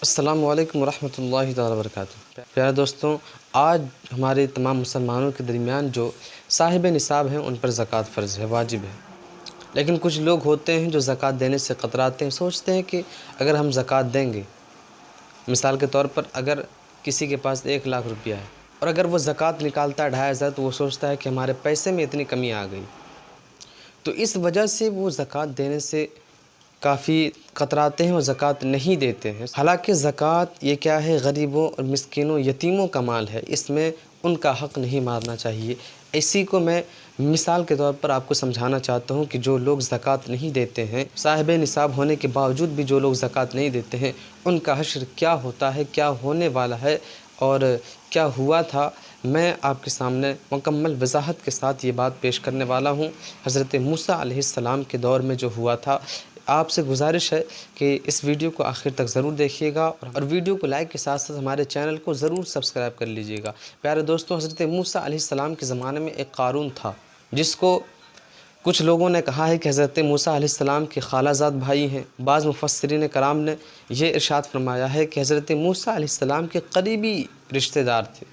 السلام علیکم ورحمۃ اللہ تعالی وبرکاتہ۔ پیارے دوستوں، آج ہمارے تمام مسلمانوں کے درمیان جو صاحب نصاب ہیں ان پر زکوٰۃ فرض ہے، واجب ہے۔ لیکن کچھ لوگ ہوتے ہیں جو زکوٰۃ دینے سے کتراتے ہیں، سوچتے ہیں کہ اگر ہم زکوٰۃ دیں گے، مثال کے طور پر اگر کسی کے پاس 1,00,000 روپیہ ہے اور اگر وہ زکوٰۃ نکالتا ہے 2,500 تو وہ سوچتا ہے کہ ہمارے پیسے میں اتنی کمی آ گئی، تو اس وجہ سے وہ زکوٰۃ دینے سے کافی کتراتے ہیں اور زکوٰۃ نہیں دیتے ہیں۔ حالانکہ زکوٰۃ یہ کیا ہے؟ غریبوں اور مسکینوں یتیموں کا مال ہے، اس میں ان کا حق نہیں مارنا چاہیے۔ اسی کو میں مثال کے طور پر آپ کو سمجھانا چاہتا ہوں کہ جو لوگ زکوٰۃ نہیں دیتے ہیں، صاحب نصاب ہونے کے باوجود بھی جو لوگ زکوٰۃ نہیں دیتے ہیں، ان کا حشر کیا ہوتا ہے، کیا ہونے والا ہے اور کیا ہوا تھا، میں آپ کے سامنے مکمل وضاحت کے ساتھ یہ بات پیش کرنے والا ہوں۔ حضرت موسیٰ علیہ السلام کے دور میں جو ہوا تھا، آپ سے گزارش ہے کہ اس ویڈیو کو آخر تک ضرور دیکھیے گا اور ویڈیو کو لائک کے ساتھ ساتھ ہمارے چینل کو ضرور سبسکرائب کر لیجیے گا۔ پیارے دوستوں، حضرت موسیٰ علیہ السلام کے زمانے میں ایک قارون تھا، جس کو کچھ لوگوں نے کہا ہے کہ حضرت موسیٰ علیہ السلام کے خالہ زاد بھائی ہیں۔ بعض مفسرین کرام نے یہ ارشاد فرمایا ہے کہ حضرت موسیٰ علیہ السلام کے قریبی رشتہ دار تھے۔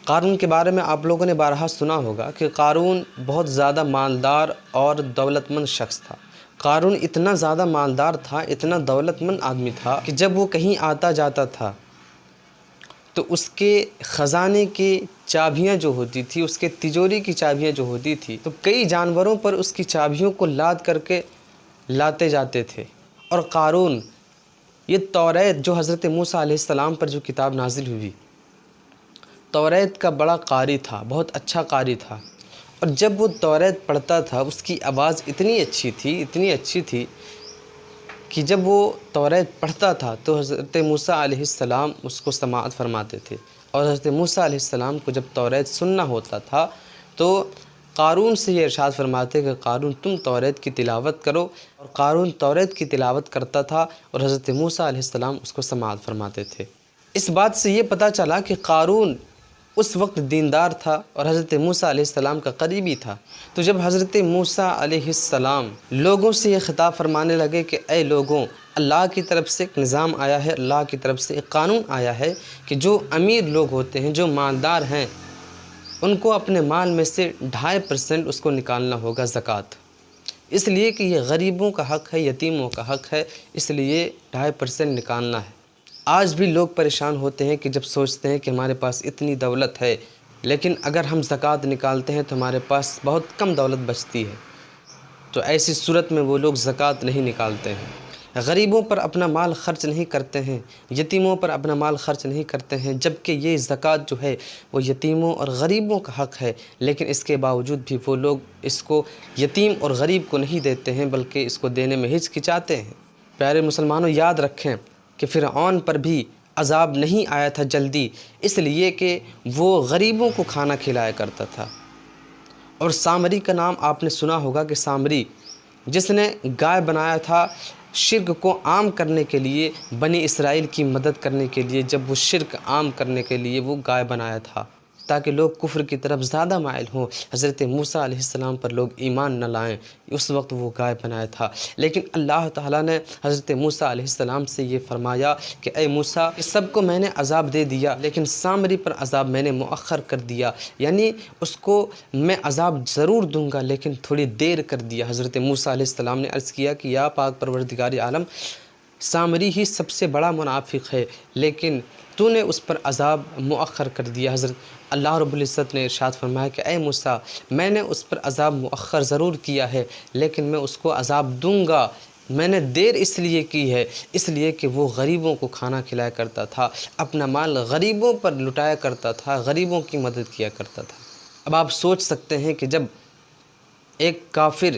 قارون کے بارے میں آپ لوگوں نے بارہا سنا ہوگا کہ قارون بہت زیادہ مالدار اور دولت مند شخص تھا۔ قارون اتنا زیادہ مالدار تھا، اتنا دولت مند آدمی تھا کہ جب وہ کہیں آتا جاتا تھا تو اس کے خزانے کی چابیاں جو ہوتی تھی، اس کے تجوری کی چابیاں جو ہوتی تھی، تو کئی جانوروں پر اس کی چابیوں کو لاد کر کے لاتے جاتے تھے۔ اور قارون یہ توریت جو حضرت موسیٰ علیہ السلام پر جو کتاب نازل ہوئی، توریت کا بڑا قاری تھا، بہت اچھا قاری تھا۔ اور جب وہ توریت پڑھتا تھا، اس کی آواز اتنی اچھی تھی کہ جب وہ توریت پڑھتا تھا تو حضرت موسیٰ علیہ السلام اس کو سماعت فرماتے تھے، اور حضرت موسیٰ علیہ السلام کو جب توریت سننا ہوتا تھا تو قارون سے یہ ارشاد فرماتے کہ قارون تم توریت کی تلاوت کرو، اور قارون توریت کی تلاوت کرتا تھا اور حضرت موسیٰ علیہ السلام اس کو سماعت فرماتے تھے۔ اس بات سے یہ پتہ چلا کہ قارون اس وقت دیندار تھا اور حضرت موسیٰ علیہ السلام کا قریبی تھا۔ تو جب حضرت موسیٰ علیہ السلام لوگوں سے یہ خطاب فرمانے لگے کہ اے لوگوں، اللہ کی طرف سے ایک نظام آیا ہے، اللہ کی طرف سے ایک قانون آیا ہے کہ جو امیر لوگ ہوتے ہیں، جو مالدار ہیں، ان کو اپنے مال میں سے 2.5% اس کو نکالنا ہوگا زکوٰۃ، اس لیے کہ یہ غریبوں کا حق ہے، یتیموں کا حق ہے، اس لیے 2.5% نکالنا ہے۔ آج بھی لوگ پریشان ہوتے ہیں کہ جب سوچتے ہیں کہ ہمارے پاس اتنی دولت ہے، لیکن اگر ہم زکوٰۃ نکالتے ہیں تو ہمارے پاس بہت کم دولت بچتی ہے، تو ایسی صورت میں وہ لوگ زکوٰۃ نہیں نکالتے ہیں، غریبوں پر اپنا مال خرچ نہیں کرتے ہیں، یتیموں پر اپنا مال خرچ نہیں کرتے ہیں، جبکہ یہ زکوٰۃ جو ہے وہ یتیموں اور غریبوں کا حق ہے، لیکن اس کے باوجود بھی وہ لوگ اس کو یتیم اور غریب کو نہیں دیتے ہیں، بلکہ اس کو دینے میں ہچکچاتے ہیں۔ پیارے مسلمانوں، یاد رکھیں کہ فرعون پر بھی عذاب نہیں آیا تھا جلدی، اس لیے کہ وہ غریبوں کو کھانا کھلایا کرتا تھا۔ اور سامری کا نام آپ نے سنا ہوگا کہ سامری جس نے گائے بنایا تھا شرک کو عام کرنے کے لیے، بنی اسرائیل کی مدد کرنے کے لیے، جب وہ شرک عام کرنے کے لیے وہ گائے بنایا تھا تاکہ لوگ کفر کی طرف زیادہ مائل ہوں، حضرت موسیٰ علیہ السلام پر لوگ ایمان نہ لائیں، اس وقت وہ گائے بنایا تھا۔ لیکن اللہ تعالیٰ نے حضرت موسیٰ علیہ السلام سے یہ فرمایا کہ اے موسیٰ، سب کو میں نے عذاب دے دیا، لیکن سامری پر عذاب میں نے مؤخر کر دیا، یعنی اس کو میں عذاب ضرور دوں گا لیکن تھوڑی دیر کر دیا۔ حضرت موسیٰ علیہ السلام نے عرض کیا کہ یا پاک پروردگار عالم، سامری ہی سب سے بڑا منافق ہے، لیکن تو نے اس پر عذاب مؤخر کر دیا۔ حضرت اللہ رب العزت نے ارشاد فرمایا کہ اے موسیٰ، میں نے اس پر عذاب مؤخر ضرور کیا ہے لیکن میں اس کو عذاب دوں گا۔ میں نے دیر اس لیے کی ہے، اس لیے کہ وہ غریبوں کو کھانا کھلایا کرتا تھا، اپنا مال غریبوں پر لٹایا کرتا تھا، غریبوں کی مدد کیا کرتا تھا۔ اب آپ سوچ سکتے ہیں کہ جب ایک کافر،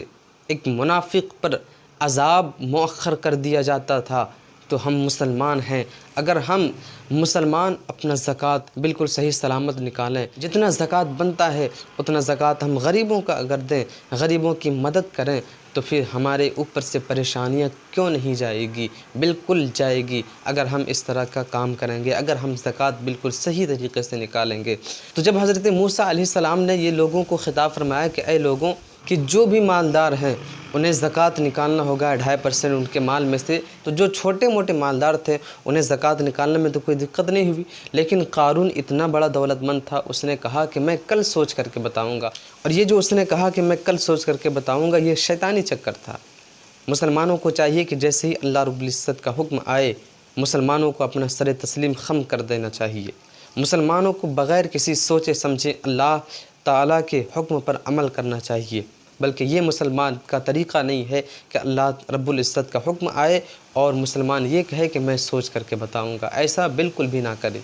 ایک منافق پر عذاب مؤخر کر دیا جاتا تھا تو ہم مسلمان ہیں، اگر ہم مسلمان اپنا زکوٰۃ بالکل صحیح سلامت نکالیں، جتنا زکوٰۃ بنتا ہے اتنا زکوٰۃ ہم غریبوں کا اگر دیں، غریبوں کی مدد کریں، تو پھر ہمارے اوپر سے پریشانیاں کیوں نہیں جائے گی؟ بالکل جائے گی، اگر ہم اس طرح کا کام کریں گے، اگر ہم زکوٰۃ بالکل صحیح طریقے سے نکالیں گے۔ تو جب حضرت موسیٰ علیہ السلام نے یہ لوگوں کو خطاب فرمایا کہ اے لوگوں، کہ جو بھی مالدار ہیں انہیں زکوٰۃ نکالنا ہوگا 2.5% ان کے مال میں سے۔ تو جو چھوٹے موٹے مالدار تھے انہیں زکوٰۃ نکالنے میں تو کوئی دقت نہیں ہوئی، لیکن قارون اتنا بڑا دولت مند تھا، اس نے کہا کہ میں کل سوچ کر کے بتاؤں گا۔ اور یہ جو اس نے کہا کہ میں کل سوچ کر کے بتاؤں گا، یہ شیطانی چکر تھا۔ مسلمانوں کو چاہیے کہ جیسے ہی اللہ رب العزت کا حکم آئے، مسلمانوں کو اپنا سر تسلیم خم کر دینا چاہیے۔ مسلمانوں کو بغیر کسی سوچے سمجھے اللہ تعالیٰ کے حکم پر عمل کرنا چاہیے، بلکہ یہ مسلمان کا طریقہ نہیں ہے کہ اللہ رب العزت کا حکم آئے اور مسلمان یہ کہے کہ میں سوچ کر کے بتاؤں گا۔ ایسا بالکل بھی نہ کرے۔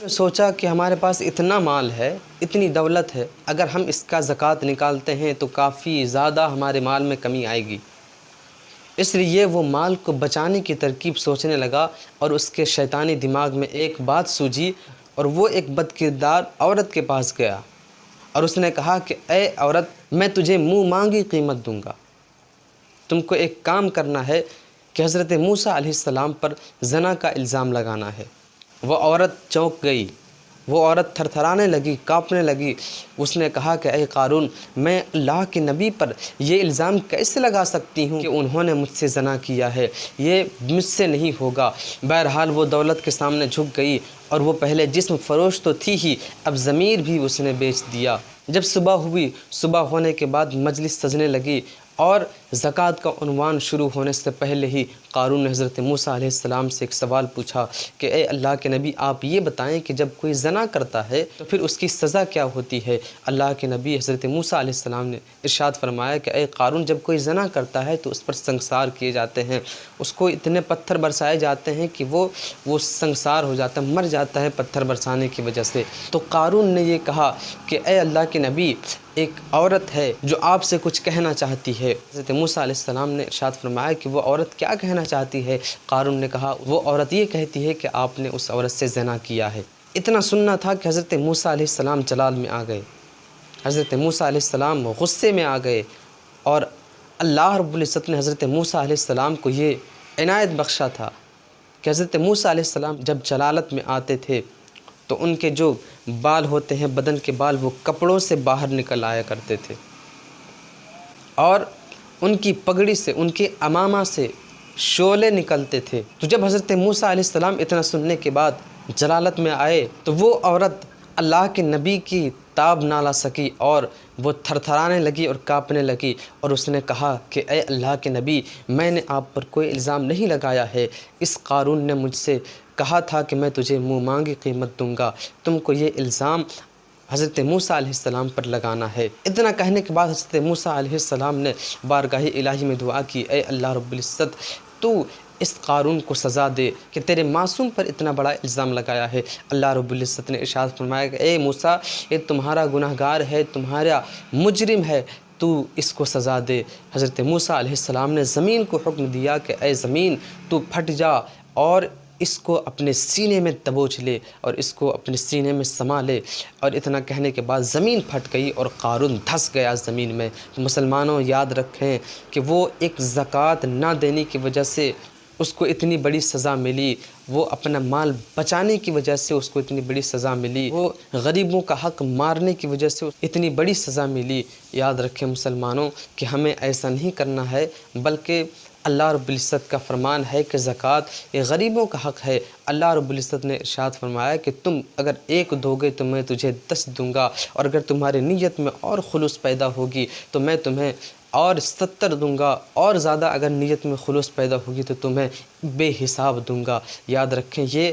سوچا کہ ہمارے پاس اتنا مال ہے، اتنی دولت ہے، اگر ہم اس کا زکوٰۃ نکالتے ہیں تو کافی زیادہ ہمارے مال میں کمی آئے گی۔ اس لیے وہ مال کو بچانے کی ترکیب سوچنے لگا، اور اس کے شیطانی دماغ میں ایک بات سوجھی، اور وہ ایک بد کردار عورت کے پاس گیا اور اس نے کہا کہ اے عورت، میں تجھے منہ مانگی قیمت دوں گا۔ تم کو ایک کام کرنا ہے کہ حضرت موسیٰ علیہ السلام پر زنا کا الزام لگانا ہے۔ وہ عورت چونک گئی، وہ عورت تھر تھرانے لگی، کانپنے لگی۔ اس نے کہا کہ اے قارون، میں اللہ کے نبی پر یہ الزام کیسے لگا سکتی ہوں کہ انہوں نے مجھ سے زنا کیا ہے؟ یہ مجھ سے نہیں ہوگا۔ بہرحال وہ دولت کے سامنے جھک گئی، اور وہ پہلے جسم فروش تو تھی ہی، اب ضمیر بھی اس نے بیچ دیا۔ جب صبح ہوئی، صبح ہونے کے بعد مجلس سجنے لگی، اور زکوٰۃ کا عنوان شروع ہونے سے پہلے ہی قارون نے حضرت موسیٰ علیہ السلام سے ایک سوال پوچھا کہ اے اللہ کے نبی، آپ یہ بتائیں کہ جب کوئی زنا کرتا ہے تو پھر اس کی سزا کیا ہوتی ہے؟ اللہ کے نبی حضرت موسیٰ علیہ السلام نے ارشاد فرمایا کہ اے قارون، جب کوئی زنا کرتا ہے تو اس پر سنگسار کیے جاتے ہیں، اس کو اتنے پتھر برسائے جاتے ہیں کہ وہ سنگسار ہو جاتا ہے، مر جاتا ہے پتھر برسانے کی وجہ سے۔ تو قارون نے یہ کہا کہ اے اللہ کے نبی، ایک عورت ہے جو آپ سے کچھ کہنا چاہتی ہے۔ حضرت موسیٰ علیہ السلام نے ارشاد فرمایا کہ وہ عورت کیا کہنا چاہتی ہے؟ قارون نے کہا وہ عورت یہ کہتی ہے کہ آپ نے اس عورت سے زنا کیا ہے۔ اتنا سننا تھا کہ حضرت موسیٰ علیہ السلام جلال میں آ گئے، حضرت موسیٰ علیہ السلام غصے میں آ گئے، اور اللہ رب العزت نے حضرت موسیٰ علیہ السلام کو یہ عنایت بخشا تھا کہ حضرت موسیٰ علیہ السلام جب جلالت میں آتے تھے تو ان کے جو بال ہوتے ہیں، بدن کے بال، وہ کپڑوں سے باہر نکل آیا کرتے تھے، اور ان کی پگڑی سے، ان کے عمامہ سے شعلے نکلتے تھے۔ تو جب حضرت موسیٰ علیہ السلام اتنا سننے کے بعد جلالت میں آئے تو وہ عورت اللہ کے نبی کی تاب نہ لا سکی، اور وہ تھر تھرانے لگی اور کانپنے لگی، اور اس نے کہا کہ اے اللہ کے نبی، میں نے آپ پر کوئی الزام نہیں لگایا ہے، اس قارون نے مجھ سے کہا تھا کہ میں تجھے منہ مانگی قیمت دوں گا، تم کو یہ الزام حضرت موسیٰ علیہ السلام پر لگانا ہے۔ اتنا کہنے کے بعد حضرت موسیٰ علیہ السلام نے بارگاہ الہی میں دعا کی، اے اللہ رب العزت، تو اس قارون کو سزا دے کہ تیرے معصوم پر اتنا بڑا الزام لگایا ہے۔ اللہ رب العزت نے ارشاد فرمایا کہ اے موسیٰ، یہ تمہارا گناہ گار ہے، تمہارا مجرم ہے، تو اس کو سزا دے۔ حضرت موسیٰ علیہ السلام نے زمین کو حکم دیا کہ اے زمین، تو پھٹ جا، اور اس کو اپنے سینے میں دبوچ لے، اور اس کو اپنے سینے میں سما لے۔ اور اتنا کہنے کے بعد زمین پھٹ گئی اور قارون دھس گیا زمین میں۔ مسلمانوں یاد رکھیں کہ وہ ایک زکوٰۃ نہ دینے کی وجہ سے اس کو اتنی بڑی سزا ملی، وہ اپنا مال بچانے کی وجہ سے اس کو اتنی بڑی سزا ملی، وہ غریبوں کا حق مارنے کی وجہ سے اتنی بڑی سزا ملی۔ یاد رکھیں مسلمانوں کہ ہمیں ایسا نہیں کرنا ہے، بلکہ اللہ رب العزت کا فرمان ہے کہ زکوٰۃ یہ غریبوں کا حق ہے۔ اللہ رب العزت نے ارشاد فرمایا کہ تم اگر 1 دو گے تو میں تجھے 10 دوں گا، اور اگر تمہاری نیت میں اور خلوص پیدا ہوگی تو میں تمہیں اور 70 دوں گا، اور زیادہ اگر نیت میں خلوص پیدا ہوگی تو تمہیں بے حساب دوں گا۔ یاد رکھیں یہ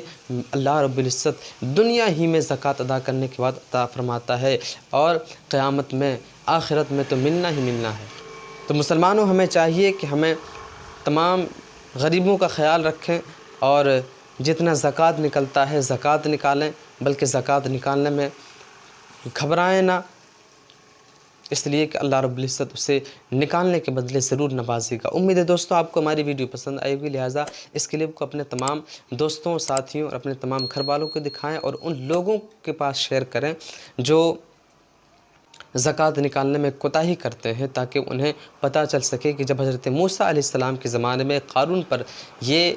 اللہ رب العزت دنیا ہی میں زکوٰۃ ادا کرنے کے بعد عطا فرماتا ہے، اور قیامت میں، آخرت میں تو ملنا ہی ملنا ہے۔ تو مسلمانوں ہمیں چاہیے کہ ہمیں تمام غریبوں کا خیال رکھیں، اور جتنا زکوٰۃ نکلتا ہے زکوٰۃ نکالیں، بلکہ زکوٰۃ نکالنے میں گھبرائیں نہ، اس لیے کہ اللہ رب العزت اسے نکالنے کے بدلے ضرور نوازے گا۔ امید ہے دوستوں آپ کو ہماری ویڈیو پسند آئے گی، لہٰذا اس کلپ کو اپنے تمام دوستوں، ساتھیوں اور اپنے تمام گھر والوں کو دکھائیں، اور ان لوگوں کے پاس شیئر کریں جو زکوٰۃ نکالنے میں کوتاہی کرتے ہیں، تاکہ انہیں پتہ چل سکے کہ جب حضرت موسیٰ علیہ السلام کے زمانے میں قارون پر یہ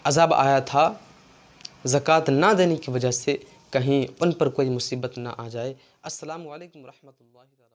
عذاب آیا تھا زکوٰۃ نہ دینے کی وجہ سے، کہیں ان پر کوئی مصیبت نہ آ جائے۔ السلام علیکم ورحمۃ اللہ۔